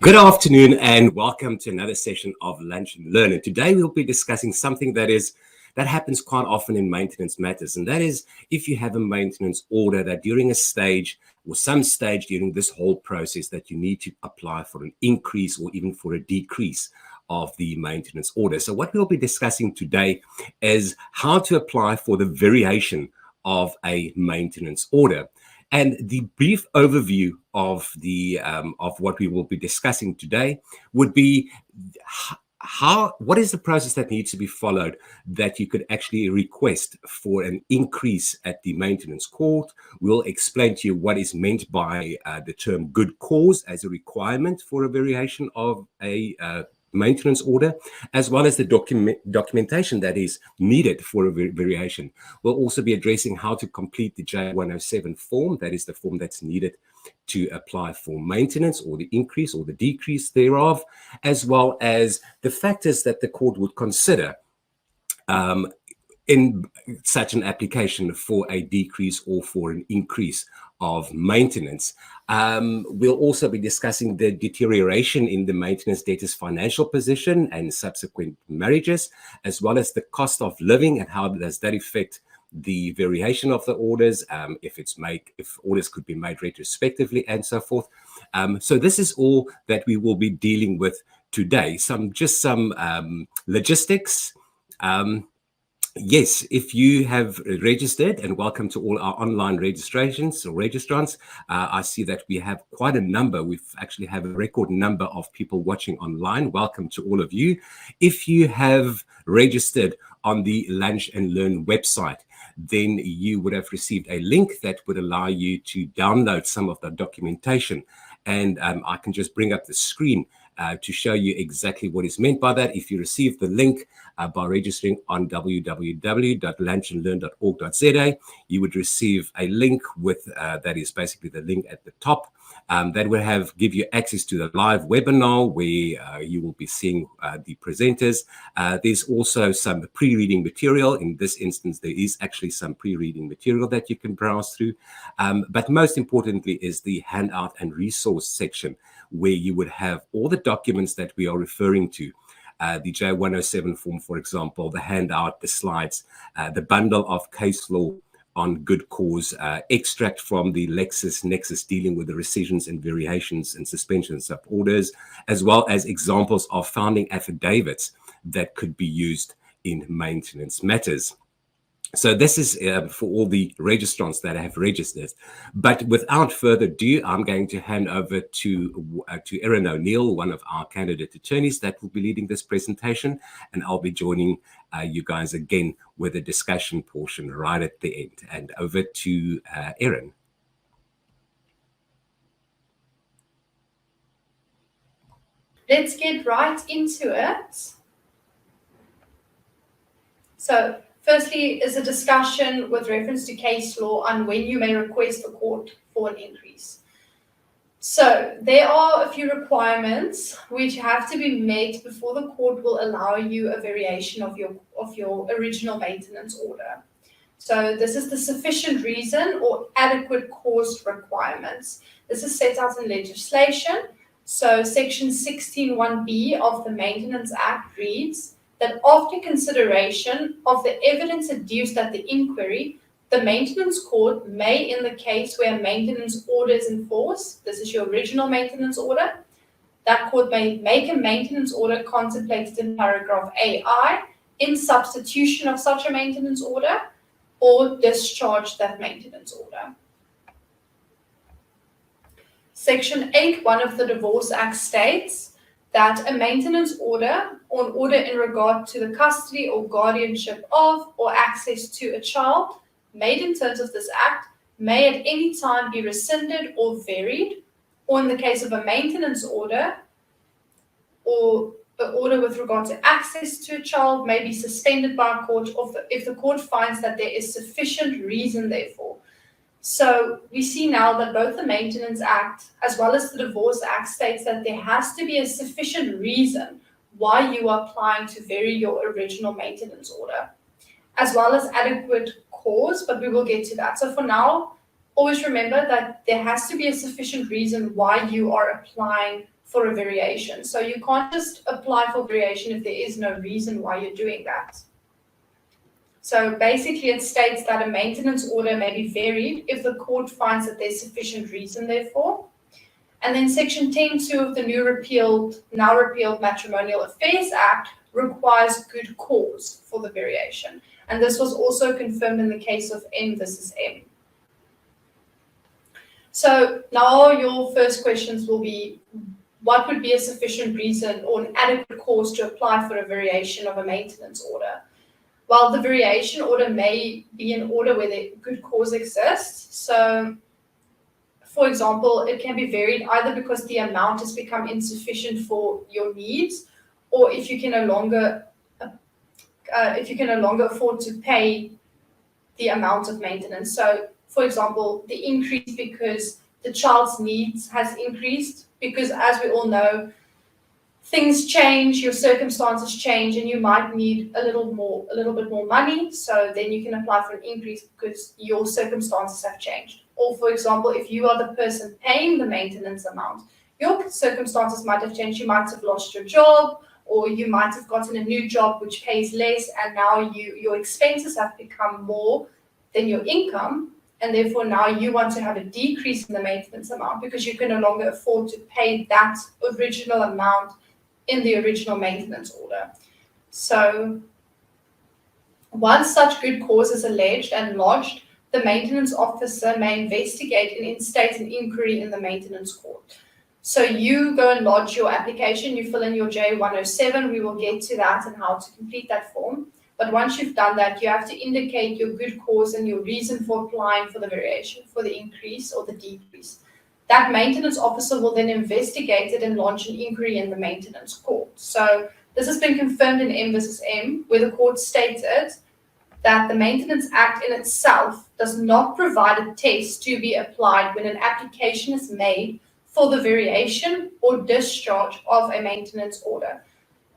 Good afternoon and welcome to another session of Lunch and Learn. And today we'll be discussing something that happens quite often in maintenance matters. And that is if you have a maintenance order that during a stage or some stage during this whole process that you need to apply for an increase or even for a decrease of the maintenance order. So what we'll be discussing today is how to apply for the variation of a maintenance order. And the brief overview of what we will be discussing today would be what is the process that needs to be followed that you could actually request for an increase at the maintenance court. We'll explain to you what is meant by the term good cause as a requirement for a variation of a maintenance order, as well as the documentation that is needed for a variation. We'll also be addressing how to complete the J107 form, that is the form that's needed to apply for maintenance or the increase or the decrease thereof, as well as the factors that the court would consider in such an application for a decrease or for an increase of maintenance. We'll also be discussing the deterioration in the maintenance debtor's financial position and subsequent marriages, as well as the cost of living and how does that affect the variation of the orders, if orders could be made retrospectively and so forth. So this is all that we will be dealing with today. Some logistics. Yes, if you have registered, and welcome to all our online registrations or registrants. I see that we have quite a number. We actually have a record number of people watching online. Welcome to all of you. If you have registered on the Lunch and Learn website, then you would have received a link that would allow you to download some of the documentation. And I can just bring up the screen to show you exactly what is meant by that. If you receive the link by registering on www.lunchandlearn.org.za, you would receive a link with that is basically the link at the top that will give you access to the live webinar where you will be seeing the presenters. There's also some pre-reading material. In this instance, there is actually some pre-reading material that you can browse through. But most importantly is the handout and resource section, where you would have all the documents that we are referring to. The J107 form, for example, the handout, the slides, the bundle of case law on good cause, extract from the LexisNexis dealing with the rescissions and variations and suspensions of orders, as well as examples of founding affidavits that could be used in maintenance matters. So this is for all the registrants that have registered. But without further ado, I'm going to hand over to Erin O'Neill, one of our candidate attorneys that will be leading this presentation. And I'll be joining you guys again with a discussion portion right at the end. And over to Erin. Let's get right into it. So, firstly, is a discussion with reference to case law on when you may request the court for an increase. So there are a few requirements which have to be met before the court will allow you a variation of your original maintenance order. So this is the sufficient reason or adequate cause requirements. This is set out in legislation. So section 16(1)(b) of the Maintenance Act reads that after consideration of the evidence adduced at the inquiry, the maintenance court may, in the case where a maintenance order is in force, this is your original maintenance order, that court may make a maintenance order contemplated in paragraph AI in substitution of such a maintenance order or discharge that maintenance order. Section 8(1) of the Divorce Act states that a maintenance order or an order in regard to the custody or guardianship of or access to a child made in terms of this act may at any time be rescinded or varied, or in the case of a maintenance order or an order with regard to access to a child may be suspended by a court if the court finds that there is sufficient reason therefore. So we see now that both the Maintenance Act as well as the Divorce Act states that there has to be a sufficient reason why you are applying to vary your original maintenance order, as well as adequate cause, but we will get to that. So for now, always remember that there has to be a sufficient reason why you are applying for a variation. So you can't just apply for variation if there is no reason why you're doing that. So basically it states that a maintenance order may be varied if the court finds that there's sufficient reason therefore. And then section 10.2 of the now repealed Matrimonial Affairs Act requires good cause for the variation. And this was also confirmed in the case of M versus M. So now your first questions will be, what would be a sufficient reason or an adequate cause to apply for a variation of a maintenance order? Well, the variation order may be an order where the good cause exists. So, for example, it can be varied either because the amount has become insufficient for your needs, or if you can no longer afford to pay the amount of maintenance. So, for example, the increase because the child's needs has increased, because as we all know, things change, your circumstances change, and you might need a little bit more money. So then you can apply for an increase because your circumstances have changed. Or for example, if you are the person paying the maintenance amount, your circumstances might have changed. You might have lost your job, or you might have gotten a new job which pays less, and now your expenses have become more than your income, and therefore now you want to have a decrease in the maintenance amount because you can no longer afford to pay that original amount in the original maintenance order. So once such good cause is alleged and lodged, the maintenance officer may investigate and instate an inquiry in the maintenance court. So you go and lodge your application, you fill in your J107, we will get to that and how to complete that form. But once you've done that, you have to indicate your good cause and your reason for applying for the variation, for the increase or the decrease. That maintenance officer will then investigate it and launch an inquiry in the maintenance court. So this has been confirmed in M versus M, where the court stated that the Maintenance Act in itself does not provide a test to be applied when an application is made for the variation or discharge of a maintenance order.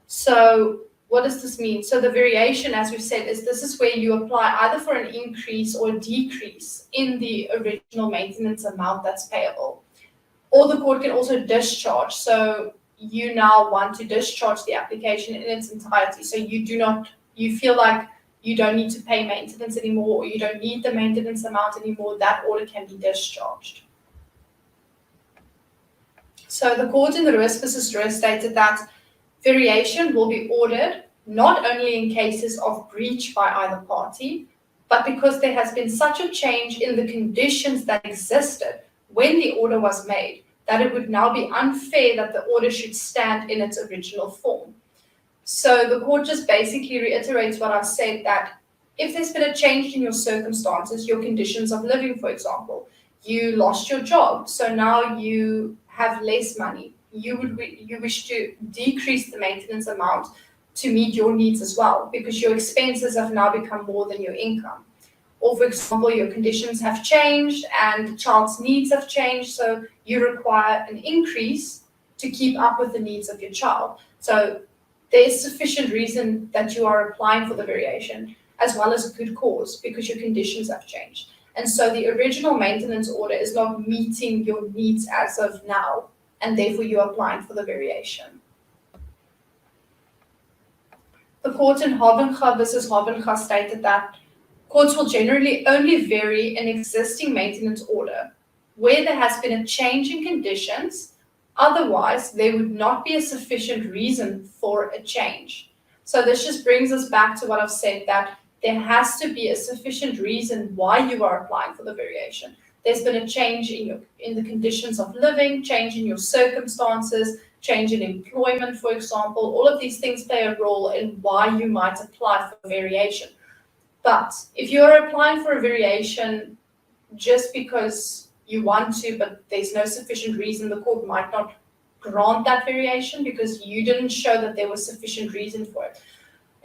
So what does this mean? So the variation, as we've said, this is where you apply either for an increase or decrease in the original maintenance amount that's payable. Or the court can also discharge. So you now want to discharge the application in its entirety. So you feel like you don't need to pay maintenance anymore, or you don't need the maintenance amount anymore, that order can be discharged. So the court in the Ruiz versus Ruiz stated that variation will be ordered not only in cases of breach by either party, but because there has been such a change in the conditions that existed when the order was made, that it would now be unfair that the order should stand in its original form. So the court just basically reiterates what I've said, that if there's been a change in your circumstances, your conditions of living, for example, you lost your job, so now you have less money, you wish to decrease the maintenance amount to meet your needs as well, because your expenses have now become more than your income. Or for example, your conditions have changed and the child's needs have changed, so you require an increase to keep up with the needs of your child. So there's sufficient reason that you are applying for the variation, as well as good cause, because your conditions have changed. And so the original maintenance order is not meeting your needs as of now, and therefore you're applying for the variation. The court in Havenga versus Havenga stated that courts will generally only vary an existing maintenance order where there has been a change in conditions. Otherwise, there would not be a sufficient reason for a change. So this just brings us back to what I've said, that there has to be a sufficient reason why you are applying for the variation. There's been a change in the conditions of living, change in your circumstances, change in employment, for example. All of these things play a role in why you might apply for a variation. But if you're applying for a variation just because you want to, but there's no sufficient reason, the court might not grant that variation because you didn't show that there was sufficient reason for it.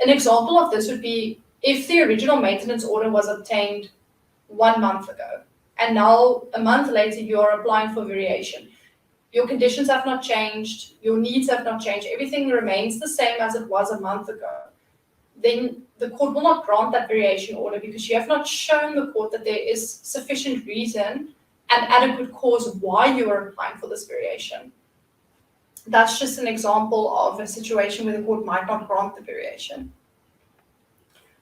An example of this would be if the original maintenance order was obtained 1 month ago, and now a month later you are applying for variation. Your conditions have not changed, your needs have not changed, everything remains the same as it was a month ago. Then the court will not grant that variation order because you have not shown the court that there is sufficient reason and adequate cause why you are applying for this variation. That's just an example of a situation where the court might not grant the variation.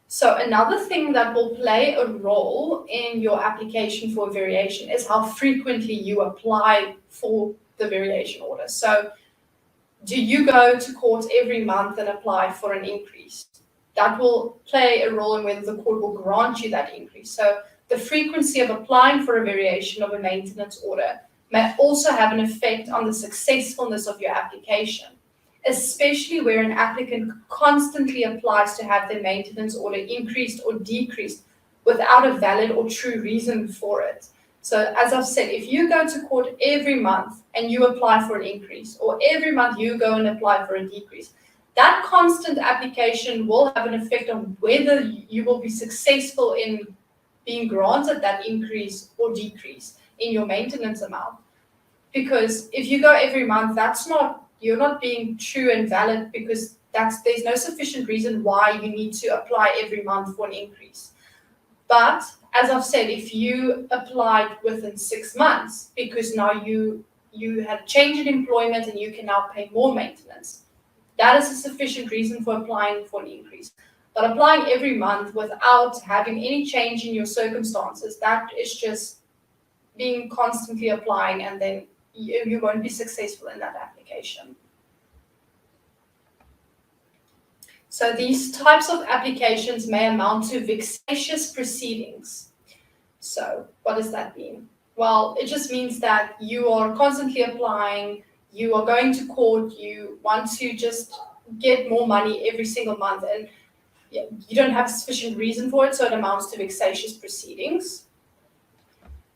So another thing that will play a role in your application for a variation is how frequently you apply for the variation order. So do you go to court every month and apply for an increase? That will play a role in whether the court will grant you that increase. So the frequency of applying for a variation of a maintenance order may also have an effect on the successfulness of your application, especially where an applicant constantly applies to have their maintenance order increased or decreased without a valid or true reason for it. So as I've said, if you go to court every month and you apply for an increase, or every month you go and apply for a decrease, that constant application will have an effect on whether you will be successful in being granted that increase or decrease in your maintenance amount. Because if you go every month, you're not being true and valid, because there's no sufficient reason why you need to apply every month for an increase. But as I've said, if you applied within 6 months, because now you had a change in employment and you can now pay more maintenance, that is a sufficient reason for applying for an increase. But applying every month without having any change in your circumstances, that is just being constantly applying, and then you won't be successful in that application. So these types of applications may amount to vexatious proceedings. So what does that mean? Well, it just means that you are constantly applying, you are going to court, you want to just get more money every single month, and you don't have sufficient reason for it, so it amounts to vexatious proceedings.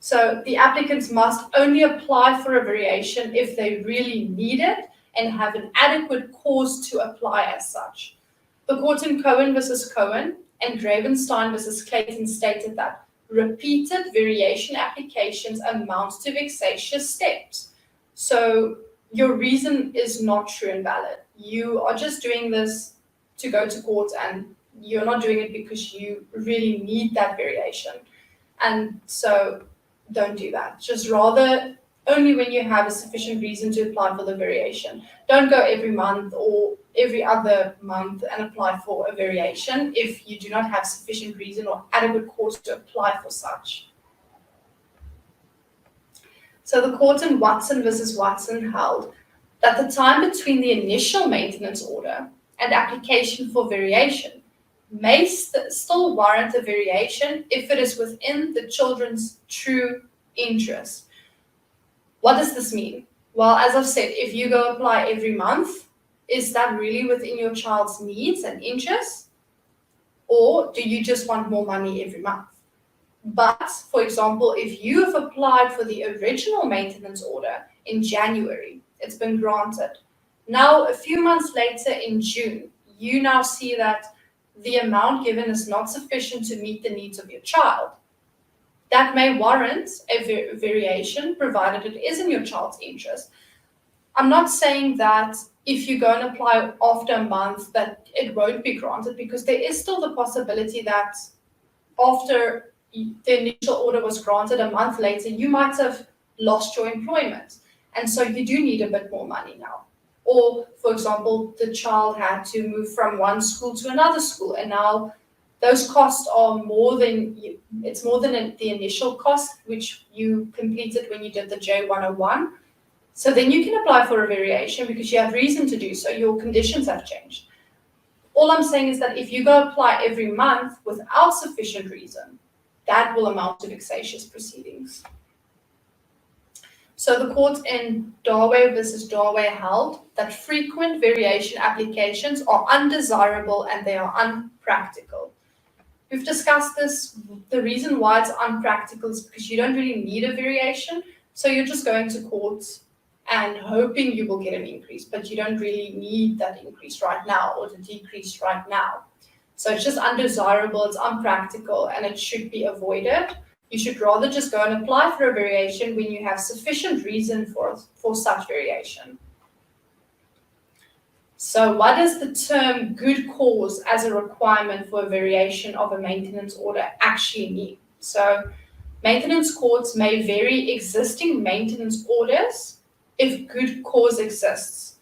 So the applicants must only apply for a variation if they really need it and have an adequate cause to apply as such. The court in Cohen versus Cohen and Gravenstein versus Clayton stated that repeated variation applications amount to vexatious steps. So your reason is not true and valid. You are just doing this to go to court, and you're not doing it because you really need that variation. And so don't do that. Just rather only when you have a sufficient reason to apply for the variation. Don't go every month or every other month and apply for a variation if you do not have sufficient reason or adequate cause to apply for such. So the court in Watson versus Watson held that the time between the initial maintenance order and application for variation may still warrant a variation if it is within the children's true interest. What does this mean? Well, as I've said, if you go apply every month, is that really within your child's needs and interests? Or do you just want more money every month? But, for example, if you have applied for the original maintenance order in January, it's been granted. Now, a few months later in June, you now see that the amount given is not sufficient to meet the needs of your child. That may warrant a variation, provided it is in your child's interest. I'm not saying that if you go and apply after a month that it won't be granted, because there is still the possibility that after the initial order was granted a month later, you might have lost your employment. And so you do need a bit more money now. Or, for example, the child had to move from one school to another school, and now those costs are more than the initial cost, which you completed when you did the J101. So then you can apply for a variation because you have reason to do so. Your conditions have changed. All I'm saying is that if you go apply every month without sufficient reason, that will amount to vexatious proceedings. So the court in Darway versus Darway held that frequent variation applications are undesirable and they are unpractical. We've discussed this. The reason why it's unpractical is because you don't really need a variation. So you're just going to court and hoping you will get an increase, but you don't really need that increase right now or the decrease right now. So it's just undesirable, it's unpractical, and it should be avoided. You should rather just go and apply for a variation when you have sufficient reason for such variation. So what does the term good cause as a requirement for a variation of a maintenance order actually mean? So maintenance courts may vary existing maintenance orders if good cause exists.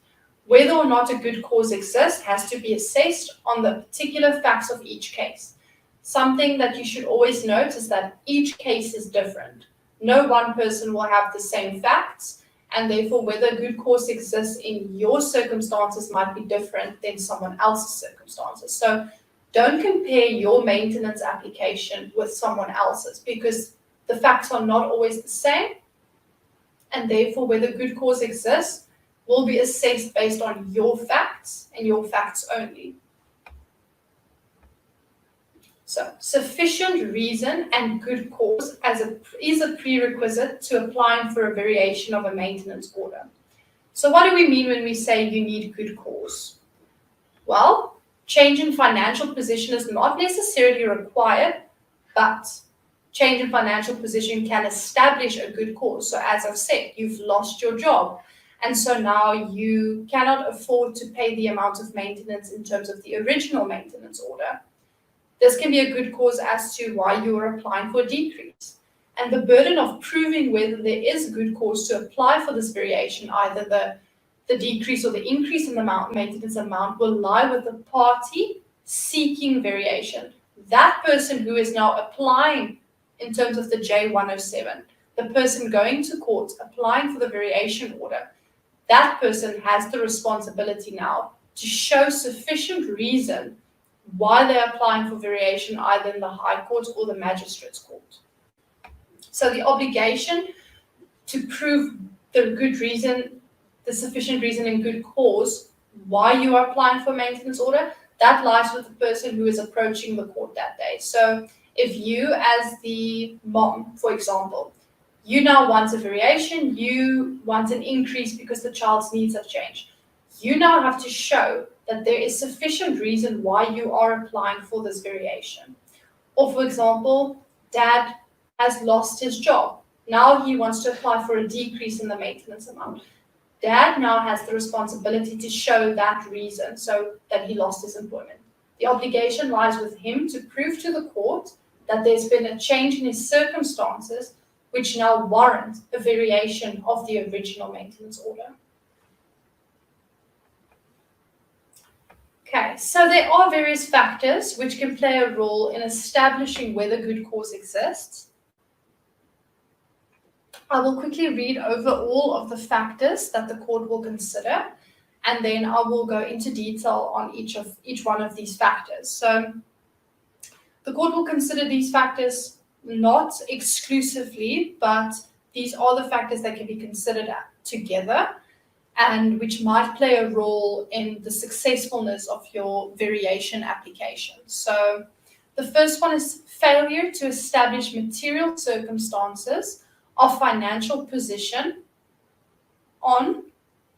Whether or not a good cause exists has to be assessed on the particular facts of each case. Something that you should always note is that each case is different. No one person will have the same facts, and therefore whether a good cause exists in your circumstances might be different than someone else's circumstances. So don't compare your maintenance application with someone else's, because the facts are not always the same, and therefore whether good cause exists will be assessed based on your facts and your facts only. So sufficient reason and good cause is a prerequisite to applying for a variation of a maintenance order. So what do we mean when we say you need good cause? Well, change in financial position is not necessarily required, but change in financial position can establish a good cause. So as I've said, you've lost your job, and so now you cannot afford to pay the amount of maintenance in terms of the original maintenance order. This can be a good cause as to why you are applying for a decrease. And the burden of proving whether there is good cause to apply for this variation, either the decrease or the increase in the maintenance amount, will lie with the party seeking variation. That person who is now applying in terms of the J107, the person going to court applying for the variation order, that person has the responsibility now to show sufficient reason why they're applying for variation, either in the High Court or the Magistrates Court. So the obligation to prove the good reason, the sufficient reason and good cause why you are applying for a maintenance order, that lies with the person who is approaching the court that day. So if you, as the mom, for example, you now want a variation, you want an increase because the child's needs have changed, you now have to show that there is sufficient reason why you are applying for this variation. Or for example, dad has lost his job. Now he wants to apply for a decrease in the maintenance amount. Dad now has the responsibility to show that reason, so that he lost his employment. The obligation lies with him to prove to the court that there's been a change in his circumstances which now warrant a variation of the original maintenance order. Okay, so there are various factors which can play a role in establishing whether good cause exists. I will quickly read over all of the factors that the court will consider, and then I will go into detail on each one of these factors. So the court will consider these factors not exclusively, but these are the factors that can be considered together, and which might play a role in the successfulness of your variation application. So the first one is failure to establish material circumstances of financial position on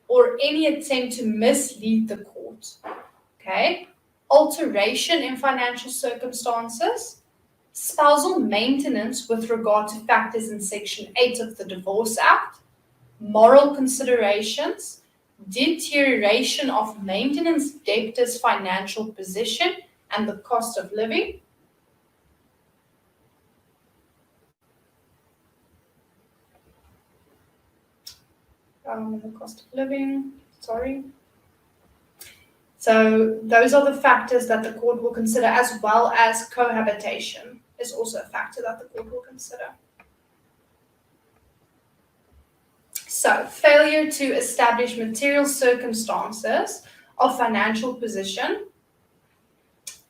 or any attempt to mislead the court. Okay, alteration in financial circumstances, spousal maintenance with regard to factors in Section 8 of the Divorce Act, moral considerations, deterioration of maintenance debtors' financial position and the cost of living, So those are the factors that the court will consider, as well as cohabitation is also a factor that the court will consider. So, failure to establish material circumstances of financial position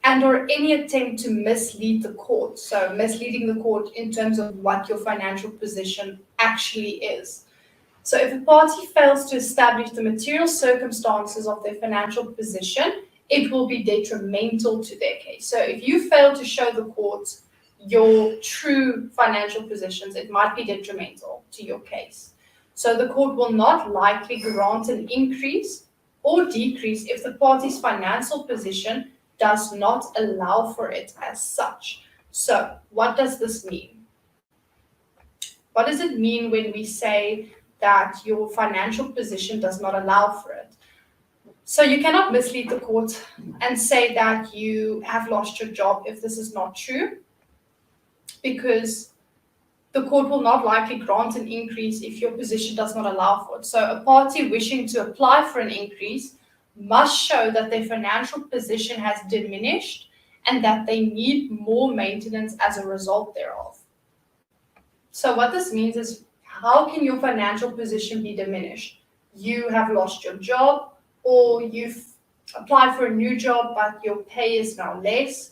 and or any attempt to mislead the court. So, misleading the court in terms of what your financial position actually is. So, if a party fails to establish the material circumstances of their financial position, it will be detrimental to their case. So, if you fail to show the court your true financial positions, it might be detrimental to your case. So the court will not likely grant an increase or decrease if the party's financial position does not allow for it as such. So what does this mean? What does it mean when we say that your financial position does not allow for it? So you cannot mislead the court and say that you have lost your job if this is not true, because the court will not likely grant an increase if your position does not allow for it. So a party wishing to apply for an increase must show that their financial position has diminished and that they need more maintenance as a result thereof. So what this means is, how can your financial position be diminished? You have lost your job, or you've applied for a new job, but your pay is now less.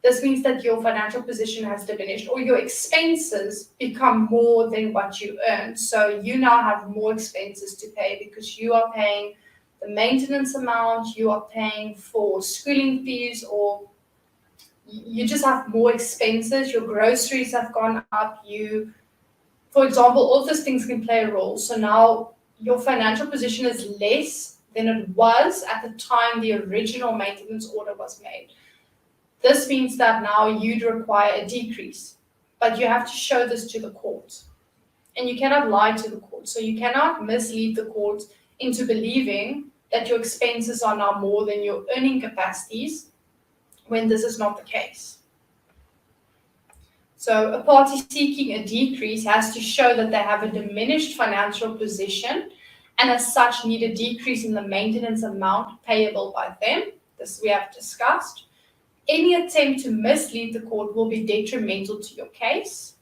This means that your financial position has diminished, or your expenses become more than what you earn. So you now have more expenses to pay because you are paying the maintenance amount, you are paying for schooling fees, or you just have more expenses. Your groceries have gone up. For example, all those things can play a role. So now your financial position is less than it was at the time the original maintenance order was made. This means that now you'd require a decrease, but you have to show this to the court. And you cannot lie to the court. So you cannot mislead the court into believing that your expenses are now more than your earning capacities when this is not the case. So a party seeking a decrease has to show that they have a diminished financial position and as such need a decrease in the maintenance amount payable by them. This we have discussed. Any attempt to mislead the court will be detrimental to your case.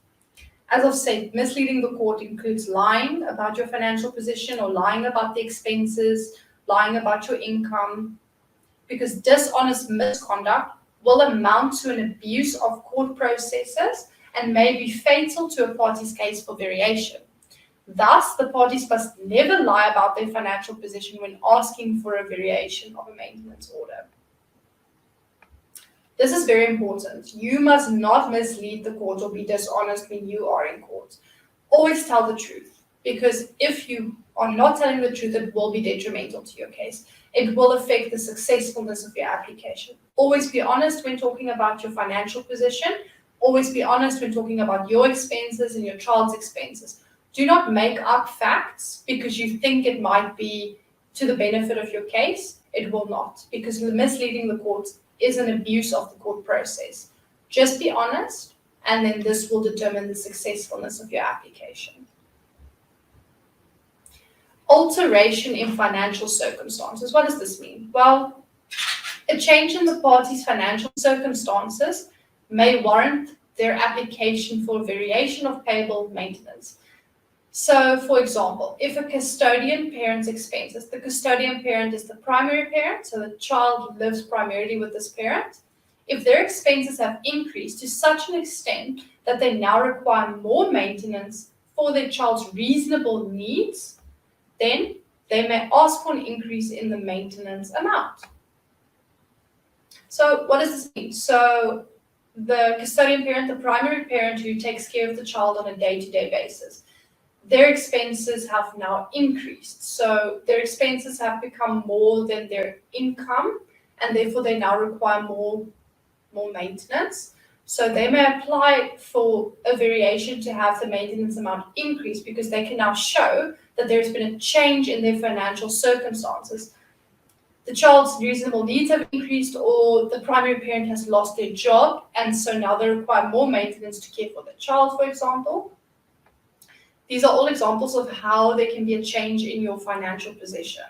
As I've said, misleading the court includes lying about your financial position or lying about the expenses, lying about your income, because dishonest misconduct will amount to an abuse of court processes and may be fatal to a party's case for variation. Thus, the parties must never lie about their financial position when asking for a variation of a maintenance order. This is very important. You must not mislead the court or be dishonest when you are in court. Always tell the truth, because if you are not telling the truth, it will be detrimental to your case. It will affect the successfulness of your application. Always be honest when talking about your financial position. Always be honest when talking about your expenses and your child's expenses. Do not make up facts because you think it might be to the benefit of your case. It will not, because misleading the court is an abuse of the court process. Just be honest, and then this will determine the successfulness of your application. Alteration in financial circumstances. What does this mean? Well, a change in the party's financial circumstances may warrant their application for variation of payable maintenance. So, for example, if a custodian parent's expenses, the custodian parent is the primary parent, so the child lives primarily with this parent. If their expenses have increased to such an extent that they now require more maintenance for their child's reasonable needs, then they may ask for an increase in the maintenance amount. So what does this mean? So the custodian parent, the primary parent who takes care of the child on a day-to-day basis, their expenses have now increased. So their expenses have become more than their income, and therefore they now require more maintenance. So they may apply for a variation to have the maintenance amount increase because they can now show that there's been a change in their financial circumstances. The child's reasonable needs have increased, or the primary parent has lost their job, and so now they require more maintenance to care for the child, for example. These are all examples of how there can be a change in your financial position.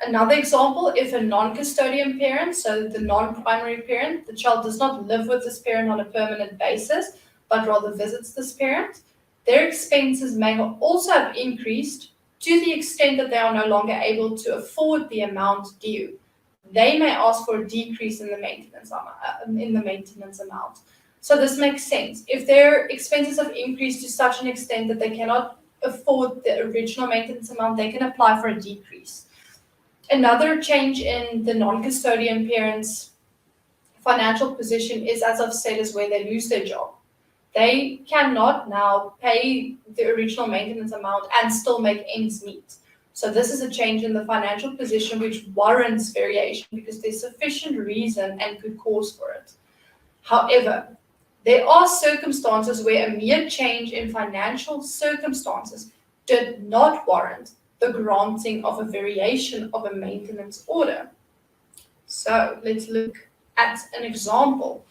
Another example, if a non-custodian parent, so the non-primary parent, the child does not live with this parent on a permanent basis, but rather visits this parent, their expenses may also have increased to the extent that they are no longer able to afford the amount due. They may ask for a decrease in the maintenance amount. So this makes sense. If their expenses have increased to such an extent that they cannot afford the original maintenance amount, they can apply for a decrease. Another change in the non-custodian parent's financial position is, as I've said, is where they lose their job. They cannot now pay the original maintenance amount and still make ends meet. So this is a change in the financial position which warrants variation because there's sufficient reason and good cause for it. However, there are circumstances where a mere change in financial circumstances did not warrant the granting of a variation of a maintenance order. So let's look at an example.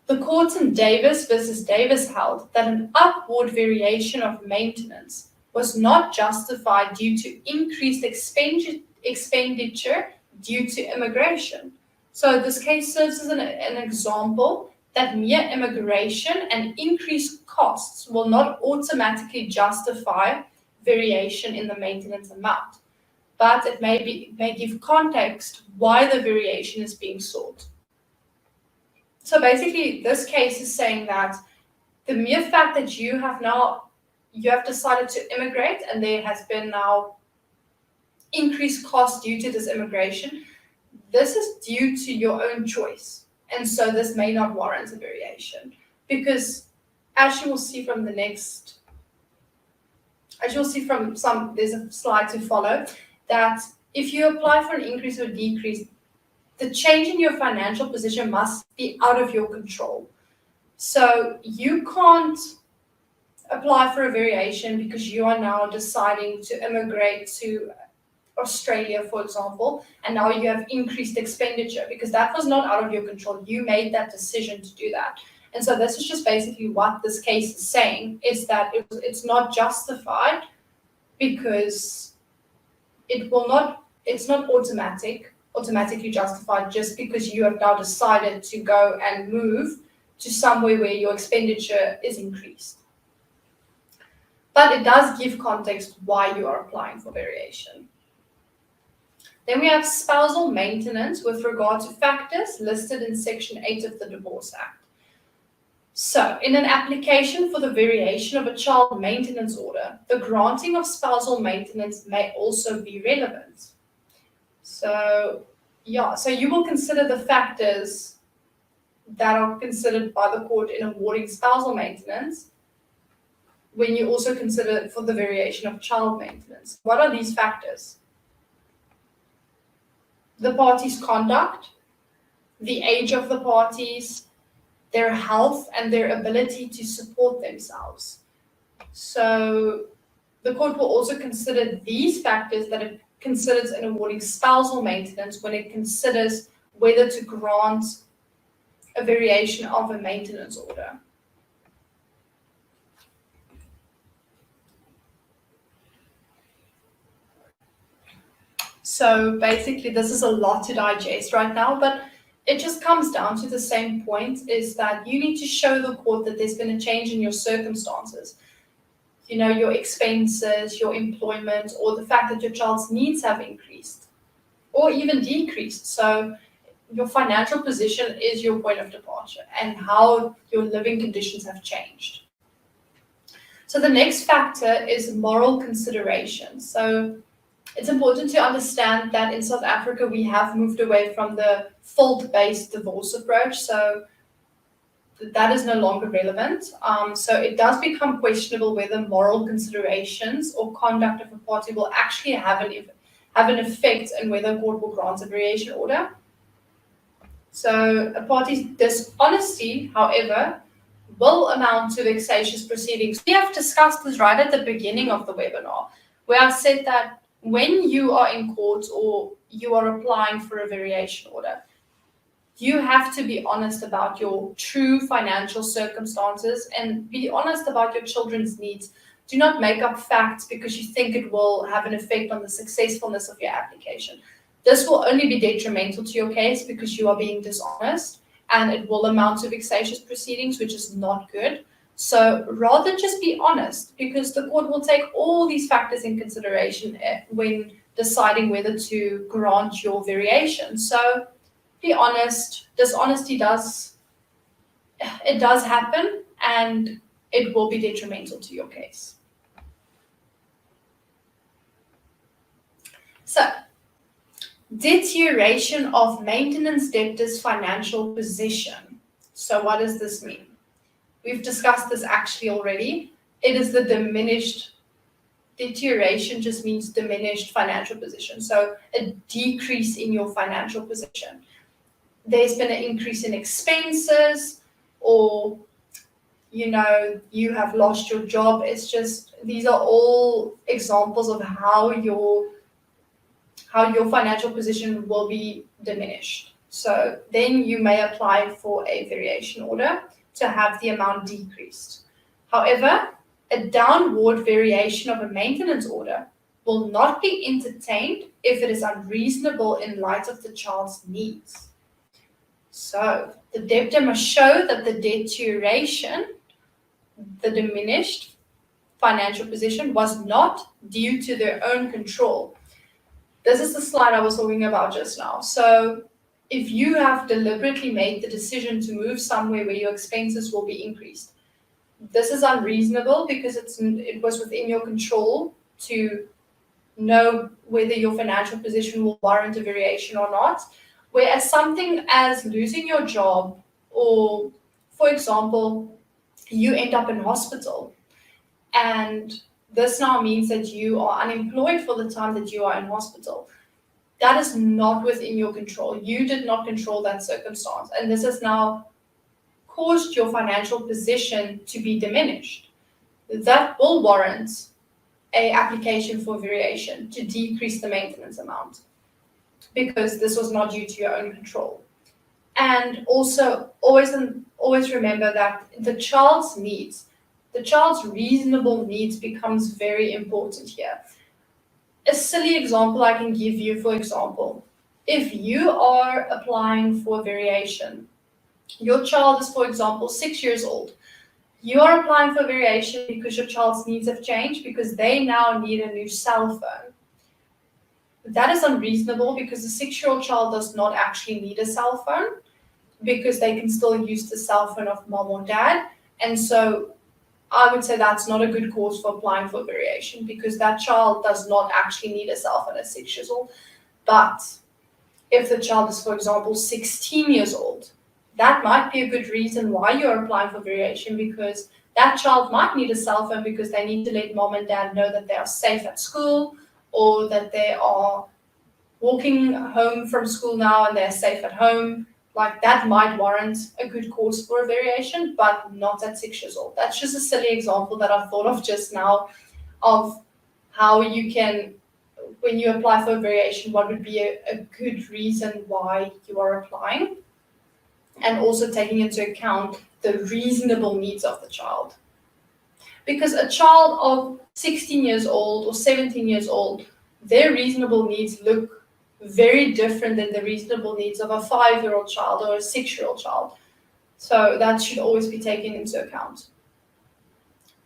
The court in Davis versus Davis held that an upward variation of maintenance was not justified due to increased expenditure due to immigration. So this case serves as an example that mere immigration and increased costs will not automatically justify variation in the maintenance amount, but it may give context why the variation is being sought. So basically, this case is saying that the mere fact that you have decided to immigrate and there has been now increased cost due to this immigration, this is due to your own choice. And so this may not warrant a variation, because as you will see from there's a slide to follow, that if you apply for an increase or decrease, the change in your financial position must be out of your control. So you can't apply for a variation because you are now deciding to immigrate to Australia, for example, and now you have increased expenditure, because that was not out of your control. You made that decision to do that. And so this is just basically what this case is saying, is that it's not justified because it's not automatically justified just because you have now decided to go and move to somewhere where your expenditure is increased. But it does give context why you are applying for variation. Then we have spousal maintenance with regard to factors listed in Section 8 of the Divorce Act. So, in an application for the variation of a child maintenance order, the granting of spousal maintenance may also be relevant. So you will consider the factors that are considered by the court in awarding spousal maintenance when you also consider for the variation of child maintenance. What are these factors? The parties' conduct, the age of the parties, their health, and their ability to support themselves. So the court will also consider these factors that it considers in awarding spousal maintenance when it considers whether to grant a variation of a maintenance order. So basically, this is a lot to digest right now, but it just comes down to the same point, is that you need to show the court that there's been a change in your circumstances. You know, your expenses, your employment, or the fact that your child's needs have increased or even decreased. So your financial position is your point of departure, and how your living conditions have changed. So the next factor is moral consideration. So it's important to understand that in South Africa, we have moved away from the fault-based divorce approach. So that is no longer relevant. So it does become questionable whether moral considerations or conduct of a party will actually have an effect in whether a court will grant a variation order. So a party's dishonesty, however, will amount to vexatious proceedings. We have discussed this right at the beginning of the webinar, where I said that when you are in court or you are applying for a variation order, you have to be honest about your true financial circumstances and be honest about your children's needs. Do not make up facts because you think it will have an effect on the successfulness of your application. This will only be detrimental to your case because you are being dishonest, and it will amount to vexatious proceedings, which is not good. So rather just be honest, because the court will take all these factors in consideration when deciding whether to grant your variation. So be honest. Dishonesty does happen, and it will be detrimental to your case. So, deterioration of maintenance debtor's financial position. So what does this mean? We've discussed this actually already. It is the deterioration just means diminished financial position. So a decrease in your financial position. There's been an increase in expenses, or you have lost your job. It's just, these are all examples of how your financial position will be diminished. So then you may apply for a variation order to have the amount decreased. However, a downward variation of a maintenance order will not be entertained if it is unreasonable in light of the child's needs. So the debtor must show that the deterioration, the diminished financial position, was not due to their own control. This is the slide I was talking about just now. So if you have deliberately made the decision to move somewhere where your expenses will be increased, this is unreasonable because it was within your control to know whether your financial position will warrant a variation or not. Whereas something as losing your job, or for example, you end up in hospital, and this now means that you are unemployed for the time that you are in hospital. That is not within your control. You did not control that circumstance, and this has now caused your financial position to be diminished. That will warrant an application for variation to decrease the maintenance amount, because this was not due to your own control. And also always remember that the child's needs, the child's reasonable needs, becomes very important here. A silly example I can give you, for example, if you are applying for variation, your child is, for example, 6 years old. You are applying for variation because your child's needs have changed, because they now need a new cell phone. That is unreasonable because the 6-year-old child does not actually need a cell phone, because they can still use the cell phone of mom or dad. And so I would say that's not a good cause for applying for variation, because that child does not actually need a cell phone at 6 years old. But if the child is, for example, 16 years old, that might be a good reason why you're applying for variation, because that child might need a cell phone because they need to let mom and dad know that they are safe at school, or that they are walking home from school now and they're safe at home. Like, that might warrant a good cause for a variation, but not at 6 years old. That's just a silly example that I thought of just now of how you can, when you apply for a variation, what would be a good reason why you are applying, and also taking into account the reasonable needs of the child. Because a child of 16 years old or 17 years old, their reasonable needs look very different than the reasonable needs of a 5-year-old child or a 6-year-old child. So that should always be taken into account.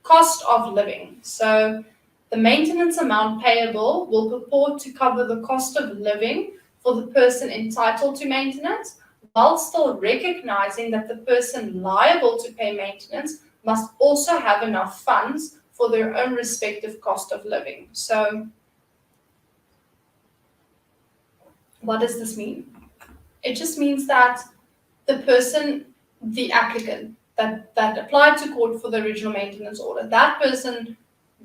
Cost of living. So the maintenance amount payable will purport to cover the cost of living for the person entitled to maintenance, while still recognizing that the person liable to pay maintenance must also have enough funds for their own respective cost of living. So what does this mean? It just means that the person, the applicant that applied to court for the original maintenance order, that person,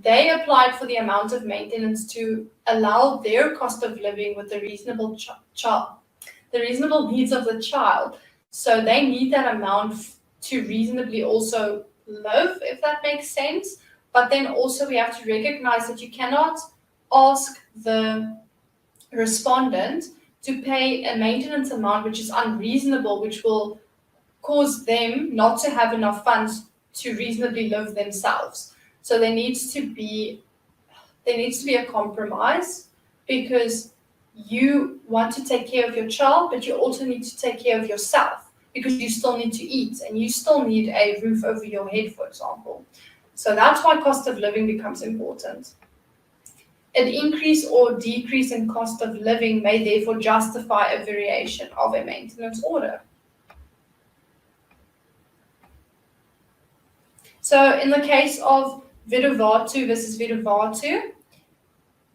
they applied for the amount of maintenance to allow their cost of living with the reasonable the reasonable needs of the child. So they need that amount to reasonably also live, if that makes sense. But then also we have to recognize that you cannot ask the respondent to pay a maintenance amount which is unreasonable, which will cause them not to have enough funds to reasonably live themselves. So there needs to be a compromise, because you want to take care of your child, but you also need to take care of yourself, because you still need to eat and you still need a roof over your head, for example. So that's why cost of living becomes important. An increase or decrease in cost of living may therefore justify a variation of a maintenance order. So in the case of Vidovatu versus Vidovatu,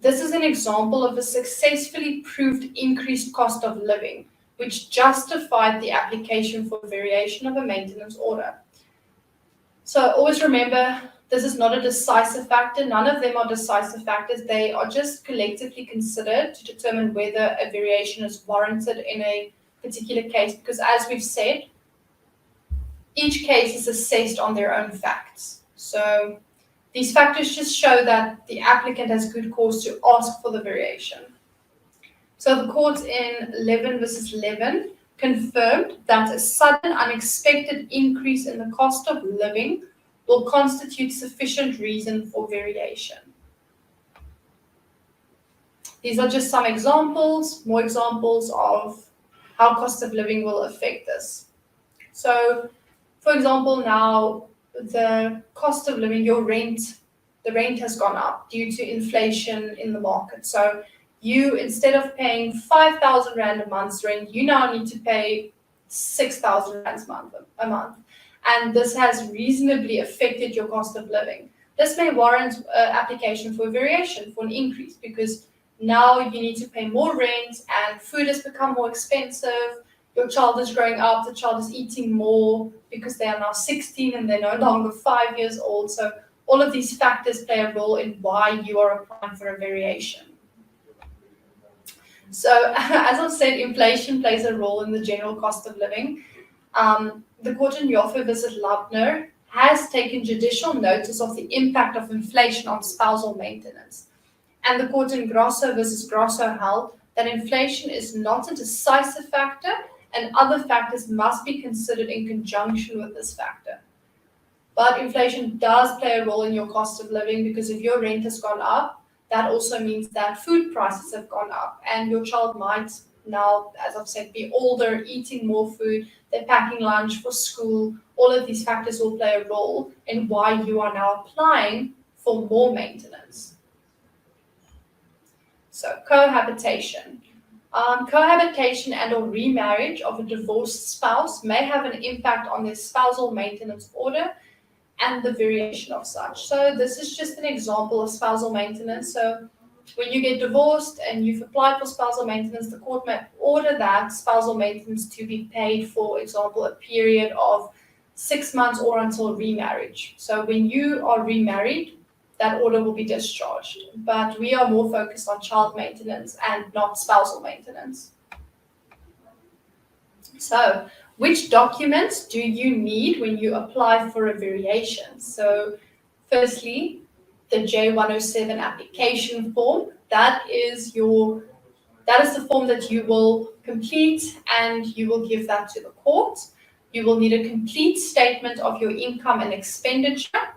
this is an example of a successfully proved increased cost of living, which justified the application for variation of a maintenance order. So always remember, this is not a decisive factor. None of them are decisive factors. They are just collectively considered to determine whether a variation is warranted in a particular case, because as we've said, each case is assessed on their own facts. So these factors just show that the applicant has good cause to ask for the variation. So the court in Levin versus Levin confirmed that a sudden unexpected increase in the cost of living will constitute sufficient reason for variation. These are just some examples, more examples of how cost of living will affect this. So, for example, now the cost of living, the rent has gone up due to inflation in the market. So you, instead of paying 5,000 Rand a month's rent, you now need to pay 6,000 Rand a month. And this has reasonably affected your cost of living. This may warrant application for a variation, for an increase, because now you need to pay more rent and food has become more expensive. Your child is growing up, the child is eating more because they are now 16 and they're no longer 5 years old. So all of these factors play a role in why you are applying for a variation. So as I've said, inflation plays a role in the general cost of living. The court in Joffe versus Laubner has taken judicial notice of the impact of inflation on spousal maintenance. And the court in Grosso versus Grosso held that inflation is not a decisive factor and other factors must be considered in conjunction with this factor. But inflation does play a role in your cost of living, because if your rent has gone up, that also means that food prices have gone up and your child might now, as I've said, be older, eating more food, they're packing lunch for school. All of these factors will play a role in why you are now applying for more maintenance. So cohabitation. Cohabitation and or remarriage of a divorced spouse may have an impact on their spousal maintenance order and the variation of such. So this is just an example of spousal maintenance. So when you get divorced and you've applied for spousal maintenance, the court may order that spousal maintenance to be paid, for example, a period of 6 months or until remarriage. So when you are remarried, that order will be discharged. But we are more focused on child maintenance and not spousal maintenance. So which documents do you need when you apply for a variation? So firstly, the J107 application form. That is the form that you will complete and you will give that to the court. You will need a complete statement of your income and expenditure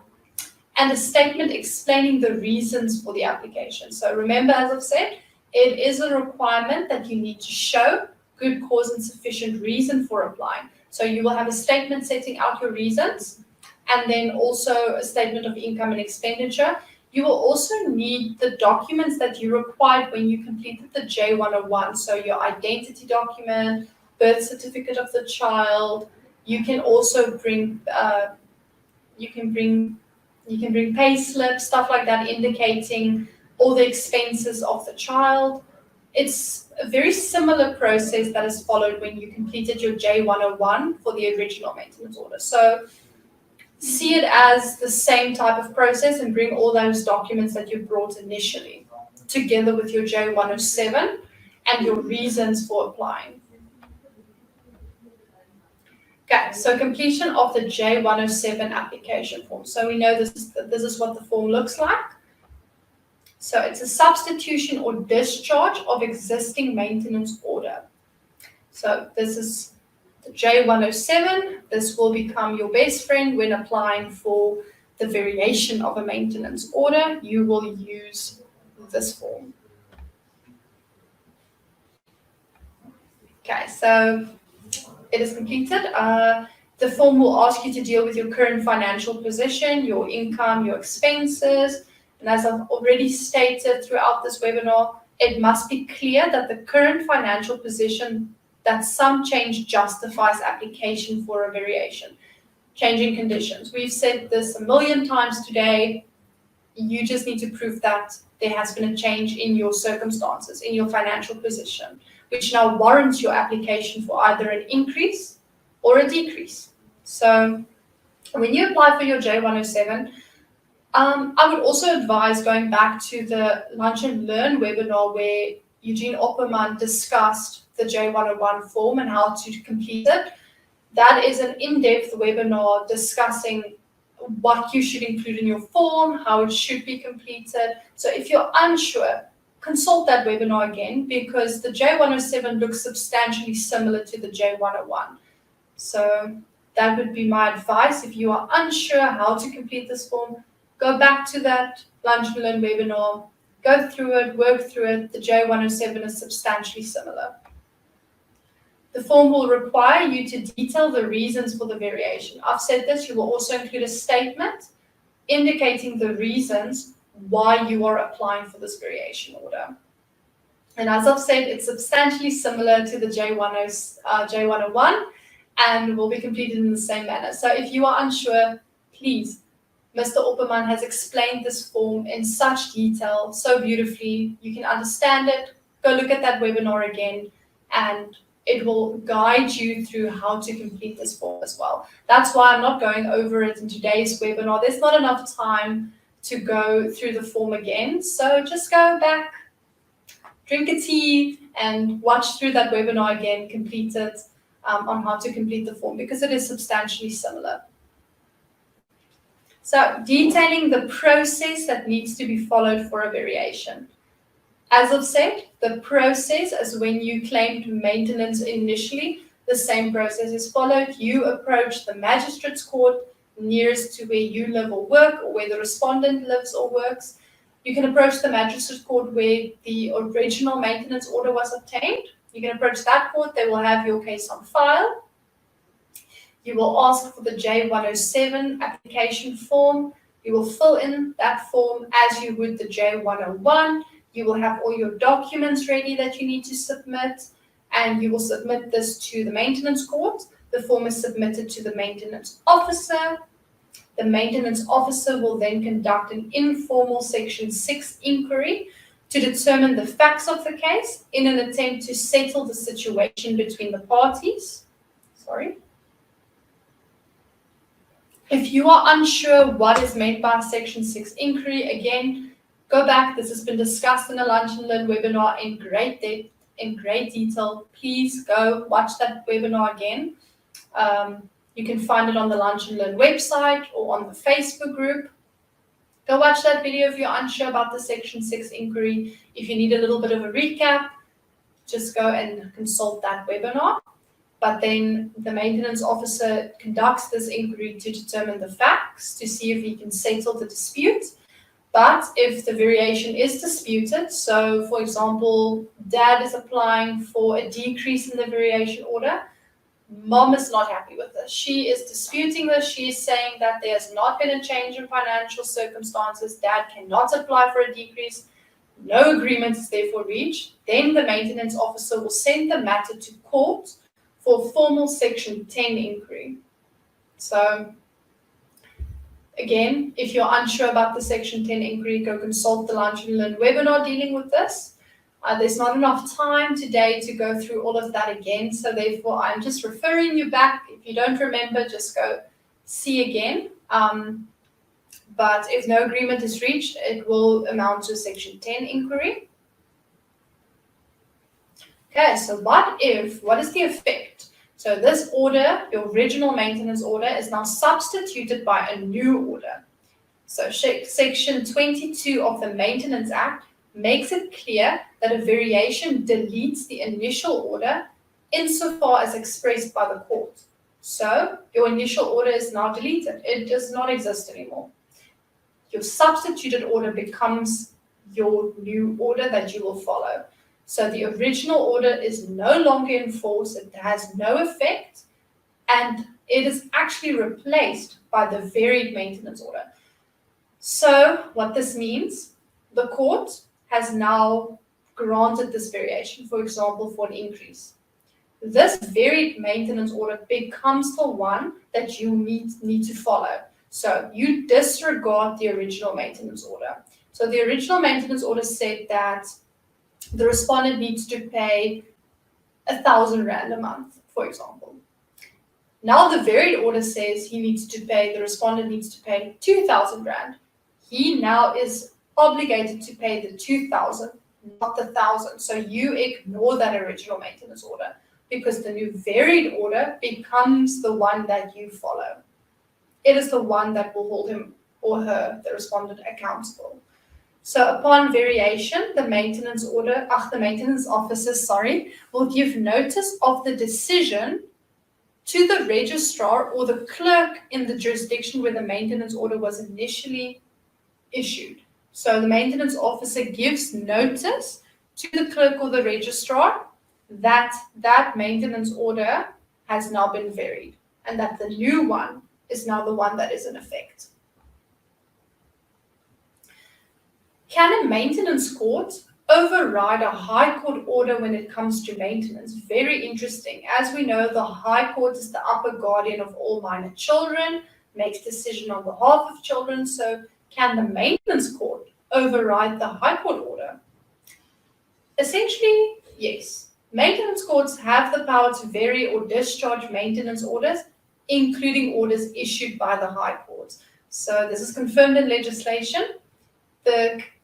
and a statement explaining the reasons for the application. So remember, as I've said, it is a requirement that you need to show good cause and sufficient reason for applying. So you will have a statement setting out your reasons and then also a statement of income and expenditure. You will also need the documents that you required when you completed the J101. So your identity document, birth certificate of the child. You can also bring pay slips, stuff like that, indicating all the expenses of the child. It's a very similar process that is followed when you completed your J101 for the original maintenance order. So see it as the same type of process and bring all those documents that you brought initially together with your J107 and your reasons for applying. Okay, so completion of the J107 application form. So we know this is what the form looks like. So it's a substitution or discharge of existing maintenance order. So this is the J107. This will become your best friend when applying for the variation of a maintenance order. You will use this form. Okay, so it is completed. The form will ask you to deal with your current financial position, your income, your expenses. And as I've already stated throughout this webinar, it must be clear that the current financial position, that some change justifies application for a variation. Changing conditions. We've said this a million times today. You just need to prove that there has been a change in your circumstances, in your financial position, which now warrants your application for either an increase or a decrease. So when you apply for your J107, I would also advise going back to the Lunch and Learn webinar where Eugene Opperman discussed the J101 form and how to complete it. That is an in-depth webinar discussing what you should include in your form, how it should be completed. So if you're unsure, consult that webinar again, because the J107 looks substantially similar to the J101. So that would be my advice. If you are unsure how to complete this form, go back to that Lunch and Learn webinar, go through it, work through it. The J107 is substantially similar. The form will require you to detail the reasons for the variation. I've said this, you will also include a statement indicating the reasons why you are applying for this variation order. And as I've said, it's substantially similar to the J101 and will be completed in the same manner. So if you are unsure, please, Mr. Opperman has explained this form in such detail, so beautifully. You can understand it. Go look at that webinar again, and it will guide you through how to complete this form as well. That's why I'm not going over it in today's webinar. There's not enough time to go through the form again. So just go back, drink a tea, and watch through that webinar again, complete it on how to complete the form, because it is substantially similar. So detailing the process that needs to be followed for a variation. As I've said, the process is when you claimed maintenance initially, the same process is followed. You approach the magistrate's court nearest to where you live or work, or where the respondent lives or works. You can approach the magistrate's court where the original maintenance order was obtained. You can approach that court, they will have your case on file. You will ask for the J107 application form. You will fill in that form as you would the J101. You will have all your documents ready that you need to submit, and you will submit this to the maintenance court. The form is submitted to the maintenance officer. The maintenance officer will then conduct an informal Section 6 inquiry to determine the facts of the case in an attempt to settle the situation between the parties. If you are unsure what is meant by a Section 6 inquiry, again, go back. This has been discussed in a Lunch and Learn webinar in great depth, in great detail. Please go watch that webinar again. You can find it on the Lunch and Learn website or on the Facebook group. Go watch that video if you're unsure about the Section 6 inquiry. If you need a little bit of a recap, just go and consult that webinar. But then the maintenance officer conducts this inquiry to determine the facts, to see if he can settle the dispute. But if the variation is disputed, so for example, dad is applying for a decrease in the variation order, mom is not happy with this. She is disputing this. She is saying that there has not been a change in financial circumstances. Dad cannot apply for a decrease. No agreement is therefore reached. Then the maintenance officer will send the matter to court for formal Section 10 inquiry. So again, if you're unsure about the Section 10 inquiry, go consult the Lunch and Learn webinar dealing with this. There's not enough time today to go through all of that again, so therefore I'm just referring you back. If you don't remember, just go see again. But if no agreement is reached, it will amount to a Section 10 inquiry. Okay, so what is the effect? So this order, your original maintenance order, is now substituted by a new order. So Section 22 of the Maintenance Act makes it clear that a variation deletes the initial order insofar as expressed by the court. So your initial order is now deleted. It does not exist anymore. Your substituted order becomes your new order that you will follow. So the original order is no longer in force, it has no effect, and it is actually replaced by the varied maintenance order. So what this means, the court has now granted this variation, for example, for an increase. This varied maintenance order becomes the one that you need to follow. So you disregard the original maintenance order. So the original maintenance order said that the respondent needs to pay 1,000 Rand a month, for example. Now the varied order says the respondent needs to pay 2,000 Rand. He now is obligated to pay the 2,000, not the 1,000. So you ignore that original maintenance order because the new varied order becomes the one that you follow. It is the one that will hold him or her, the respondent, accountable. So upon variation, the maintenance officer, will give notice of the decision to the registrar or the clerk in the jurisdiction where the maintenance order was initially issued. So the maintenance officer gives notice to the clerk or the registrar that that maintenance order has now been varied and that the new one is now the one that is in effect. Can a maintenance court override a high court order when it comes to maintenance? Very interesting. As we know, the high court is the upper guardian of all minor children, makes decision on behalf of children. So can the maintenance court override the high court order? Essentially, yes. Maintenance courts have the power to vary or discharge maintenance orders, including orders issued by the high court. So this is confirmed in legislation.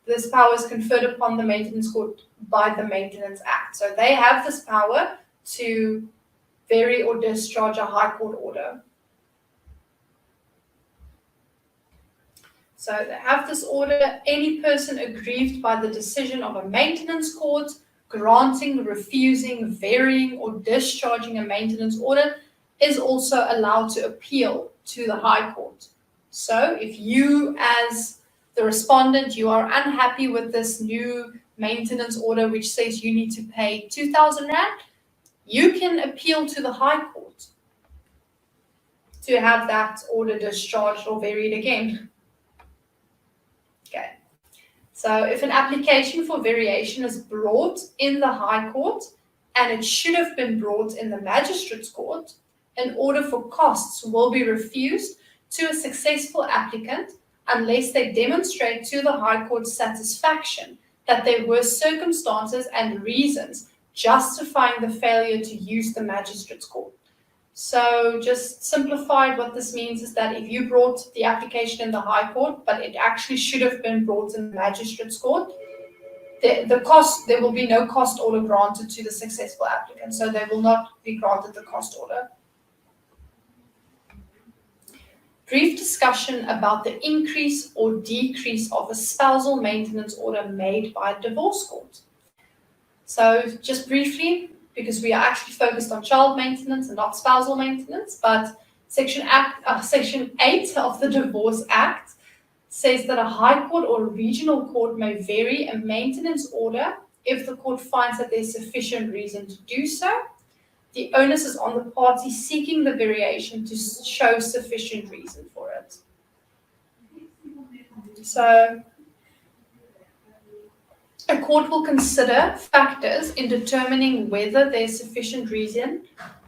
This power is conferred upon the maintenance court by the Maintenance Act. So they have this power to vary or discharge a high court order. So they have this order. Any person aggrieved by the decision of a maintenance court, granting, refusing, varying, or discharging a maintenance order is also allowed to appeal to the High Court. So if you, as the respondent, you are unhappy with this new maintenance order which says you need to pay 2,000 Rand, you can appeal to the High Court to have that order discharged or varied again. Okay. So if an application for variation is brought in the High Court and it should have been brought in the Magistrates Court, an order for costs will be refused to a successful applicant unless they demonstrate to the High Court's satisfaction that there were circumstances and reasons justifying the failure to use the Magistrates Court. So just simplified, what this means is that if you brought the application in the High Court, but it actually should have been brought in the Magistrates Court, there will be no cost order granted to the successful applicant. So they will not be granted the cost order. Brief discussion about the increase or decrease of a spousal maintenance order made by a divorce court. So just briefly, because we are actually focused on child maintenance and not spousal maintenance, but Section 8 of the Divorce Act says that a high court or a regional court may vary a maintenance order if the court finds that there's sufficient reason to do so. The onus is on the party seeking the variation to show sufficient reason for it. So a court will consider factors in determining whether there's sufficient reason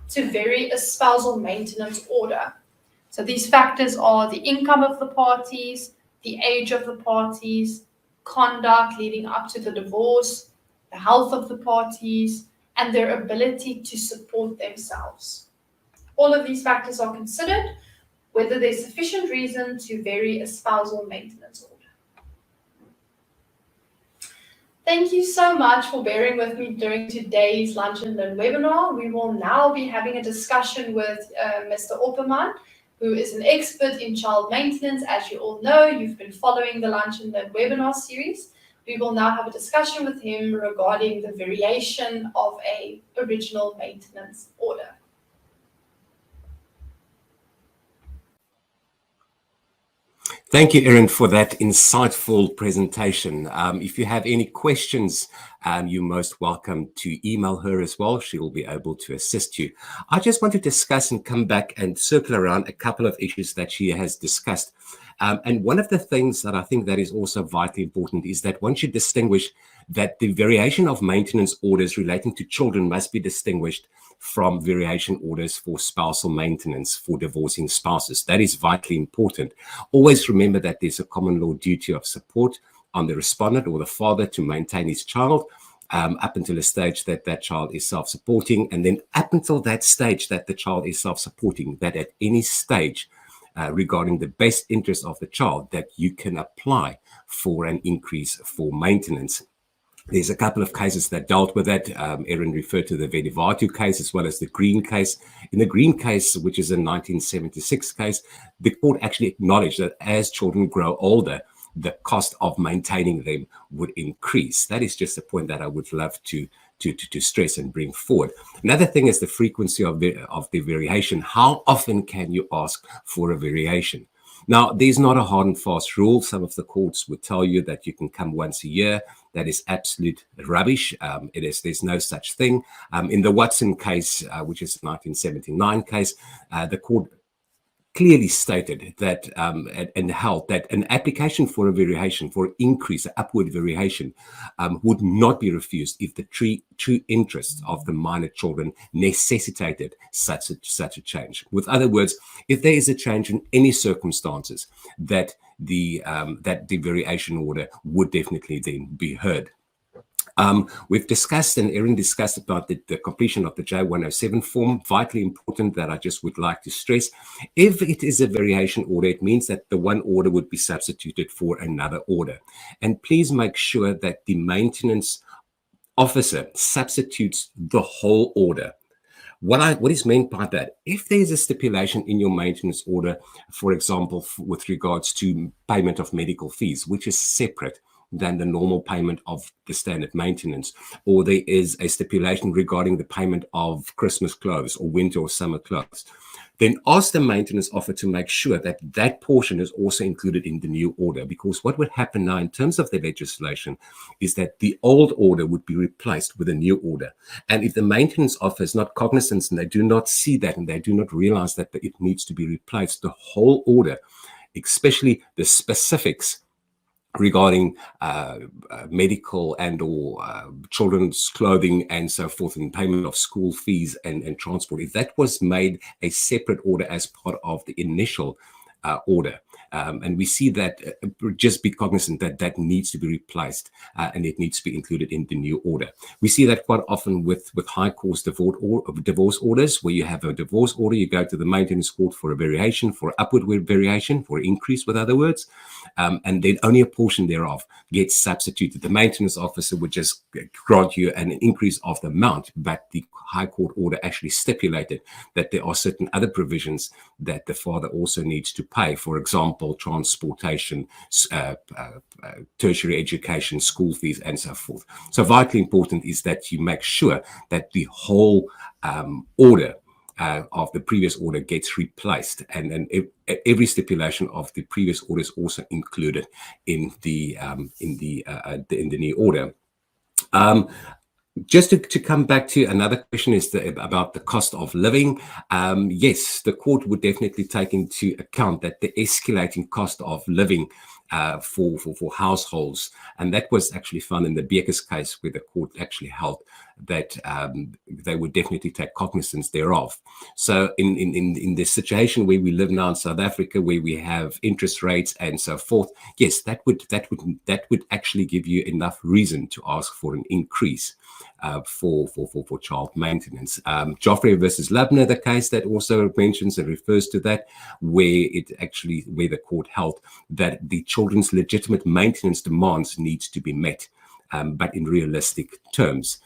to vary a spousal maintenance order. So these factors are the income of the parties, the age of the parties, conduct leading up to the divorce, the health of the parties, and their ability to support themselves. All of these factors are considered whether there's sufficient reason to vary a spousal maintenance order. Thank you so much for bearing with me during today's Lunch and Learn webinar. We will now be having a discussion with Mr. Opperman, who is an expert in child maintenance. As you all know, you've been following the Lunch and Learn webinar series. We will now have a discussion with him regarding the variation of an original maintenance order. Thank you, Erin, for that insightful presentation. If you have any questions, you're most welcome to email her as well. She will be able to assist you. I just want to discuss and come back and circle around a couple of issues that she has discussed. And one of the things that I think that is also vitally important is that one should distinguish that the variation of maintenance orders relating to children must be distinguished from variation orders for spousal maintenance for divorcing spouses. That is vitally important. Always remember that there's a common law duty of support on the respondent or the father to maintain his child up until a stage that that child is self-supporting, and then up until that stage that the child is self-supporting, that at any stage regarding the best interest of the child that you can apply for an increase for maintenance. There's a couple of cases that dealt with that. Erin referred to the Vedivatu case as well as the Green case. In the Green case, which is a 1976 case, the court actually acknowledged that as children grow older, the cost of maintaining them would increase. That is just a point that I would love to stress and bring forward. Another thing is the frequency of the variation. How often can you ask for a variation? Now, there's not a hard and fast rule. Some of the courts would tell you that you can come once a year. That is absolute rubbish. There's no such thing. In the Watson case, which is 1979 case, the court clearly stated that and held that an application for a variation, for increase, an upward variation, would not be refused if the true interests of the minor children necessitated such a change. With other words, if there is a change in any circumstances, that the variation order would definitely then be heard. We've discussed, and Erin discussed, about the completion of the J107 form. Vitally important that I just would like to stress. If it is a variation order, it means that the one order would be substituted for another order. And please make sure that the maintenance officer substitutes the whole order. What is meant by that? If there's a stipulation in your maintenance order, for example, with regards to payment of medical fees, which is separate than the normal payment of the standard maintenance, or there is a stipulation regarding the payment of Christmas clothes or winter or summer clothes, then ask the maintenance officer to make sure that that portion is also included in the new order. Because what would happen now in terms of the legislation is that the old order would be replaced with a new order. And if the maintenance officer is not cognizant and they do not see that and they do not realize that it needs to be replaced, the whole order, especially the specifics regarding medical and or children's clothing and so forth, and payment of school fees and transport, if that was made a separate order as part of the initial order, and we see that, just be cognizant that that needs to be replaced and it needs to be included in the new order. We see that quite often with high cost divorce orders, where you have a divorce order, you go to the maintenance court for a variation, for upward variation, for increase, with other words, and then only a portion thereof gets substituted. The maintenance officer would just grant you an increase of the amount, but the High Court order actually stipulated that there are certain other provisions that the father also needs to pay. For example, transportation, tertiary education, school fees, and so forth. So vitally important is that you make sure that the whole order of the previous order gets replaced, and every stipulation of the previous order is also included in the new order. Just to come back to another question is about the cost of living. Yes, the court would definitely take into account that the escalating cost of living for households, and that was actually found in the Beekers case, where the court actually held that they would definitely take cognizance thereof. So in the situation where we live now in South Africa, where we have interest rates and so forth, yes, that would actually give you enough reason to ask for an increase for child maintenance. Joffrey versus Lubner, the case that also mentions and refers to that, where the court held that the children's legitimate maintenance demands needs to be met, but in realistic terms.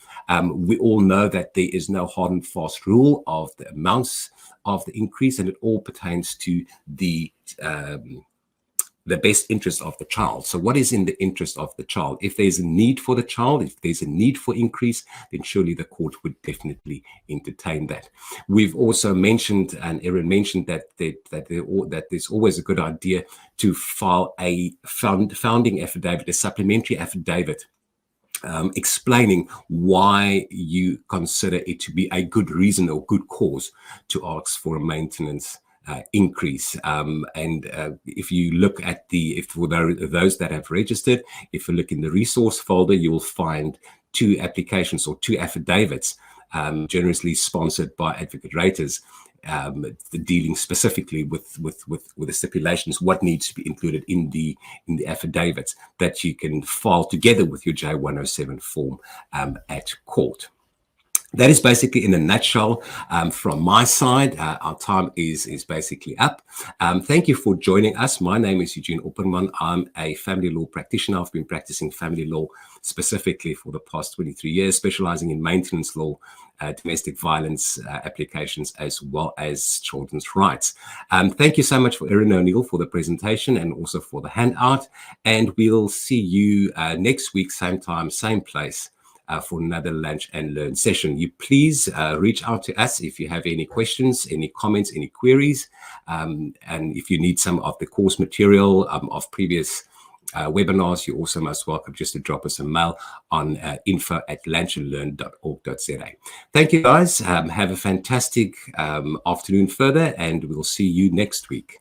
We all know that there is no hard and fast rule of the amounts of the increase, and it all pertains to the best interest of the child. So what is in the interest of the child? If there's a need for the child, if there's a need for increase, then surely the court would definitely entertain that. We've also mentioned, and Erin mentioned, that there's always a good idea to file a founding affidavit, a supplementary affidavit, explaining why you consider it to be a good reason or good cause to ask for a maintenance increase. If you look at for those that have registered, if you look in the resource folder, you will find 2 applications or 2 affidavits, generously sponsored by advocate raters, dealing specifically with the stipulations, what needs to be included in the affidavits that you can file together with your J107 form at court. that is basically in a nutshell from my side. Our time is basically up. Thank you for joining us. My name is Eugene Opperman. I'm a family law practitioner. I've been practicing family law specifically for the past 23 years, specializing in maintenance law, domestic violence applications, as well as children's rights. Thank you so much for Erin O'Neill for the presentation and also for the handout. And we'll see you next week, same time, same place, for another Lunch and Learn session. You please reach out to us if you have any questions, any comments, any queries. And if you need some of the course material of previous webinars, you're also most welcome just to drop us a mail on info@lunchandlearn.org.za. Thank you, guys. Have a fantastic afternoon further, and we'll see you next week.